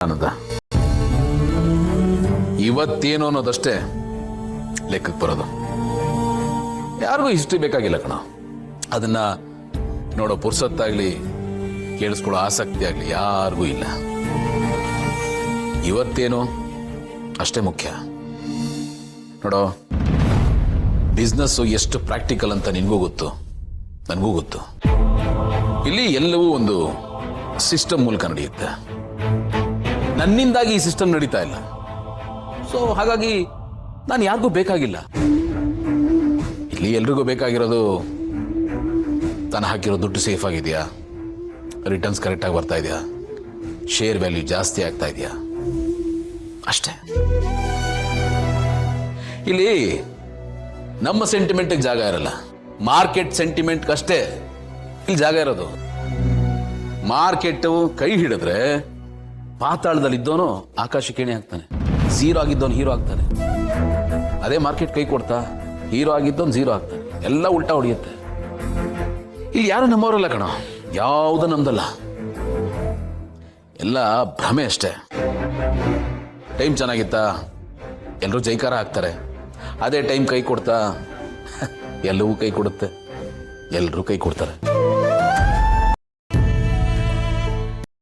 ಅನ್ನೋದ ಇವತ್ತೇನು ಅನ್ನೋದಷ್ಟೇ ಲೆಕ್ಕಕ್ಕೆ ಬರೋದು. ಯಾರಿಗೂ ಹಿಸ್ಟ್ರಿ ಬೇಕಾಗಿಲ್ಲ ಕಣ. ಅದನ್ನ ನೋಡೋ ಪುರ್ಸತ್ತಾಗ್ಲಿ ಕೇಳಿಸ್ಕೊಳ್ಳೋ ಆಸಕ್ತಿ ಆಗಲಿ ಯಾರಿಗೂ ಇಲ್ಲ. ಇವತ್ತೇನು ಅಷ್ಟೇ ಮುಖ್ಯ. ನೋಡೋ, ಬಿಸ್ನೆಸ್ಸು ಎಷ್ಟು ಪ್ರಾಕ್ಟಿಕಲ್ ಅಂತ ನಿನಗೂ ಗೊತ್ತು, ನನಗೂ ಗೊತ್ತು. ಇಲ್ಲಿ ಎಲ್ಲವೂ ಒಂದು ಸಿಸ್ಟಮ್ ಮೂಲಕ ನಡೆಯುತ್ತೆ. ನನ್ನಿಂದಾಗಿ ಈ ಸಿಸ್ಟಮ್ ನಡೀತಾ ಇಲ್ಲ. ಸೊ ಹಾಗಾಗಿ ನಾನು ಯಾರಿಗೂ ಬೇಕಾಗಿಲ್ಲ. ಇಲ್ಲಿ ಎಲ್ರಿಗೂ ಬೇಕಾಗಿರೋದು ತಾನು ಹಾಕಿರೋ ದುಡ್ಡು ಸೇಫ್ ಆಗಿದೆಯಾ, ರಿಟರ್ನ್ಸ್ ಕರೆಕ್ಟಾಗಿ ಬರ್ತಾ ಇದೆಯಾ, ಶೇರ್ ವ್ಯಾಲ್ಯೂ ಜಾಸ್ತಿ ಆಗ್ತಾ ಇದೆಯಾ, ಅಷ್ಟೇ. ಇಲ್ಲಿ ನಮ್ಮ ಸೆಂಟಿಮೆಂಟ್ಗೆ ಜಾಗ ಇರಲ್ಲ, ಮಾರ್ಕೆಟ್ ಸೆಂಟಿಮೆಂಟ್ಗಷ್ಟೇ ಇಲ್ಲಿ ಜಾಗ ಇರೋದು. ಮಾರ್ಕೆಟ್ ಕೈ ಹಿಡಿದ್ರೆ ಪಾತಾಳದಲ್ಲಿದ್ದವನು ಆಕಾಶಕ್ಕೆ ಏಣಿ ಆಗ್ತಾನೆ, ಝೀರೋ ಆಗಿದ್ದವನು ಹೀರೋ ಆಗ್ತಾನೆ. ಅದೇ ಮಾರ್ಕೆಟ್ ಕೈ ಕೊಡ್ತಾ ಹೀರೋ ಆಗಿದ್ದವನು ಝೀರೋ ಆಗ್ತಾನೆ. ಎಲ್ಲ ಉಲ್ಟಾ ಹೊಡೆಯುತ್ತೆ. ಇಲ್ಲಿ ಯಾರು ನಮ್ಮವರಲ್ಲ ಕಣ, ಯಾವುದು ನಮ್ದಲ್ಲ, ಎಲ್ಲ ಭ್ರಮೆ ಅಷ್ಟೇ. ಟೈಮ್ ಚೆನ್ನಾಗಿತ್ತಾ ಎಲ್ಲರೂ ಜೈಕಾರ ಹಾಕ್ತಾರೆ. ಅದೇ ಟೈಮ್ ಕೈ ಕೊಡ್ತಾ ಎಲ್ಲವೂ ಕೈ ಕೊಡುತ್ತೆ, ಎಲ್ಲರೂ ಕೈ ಕೊಡ್ತಾರೆ.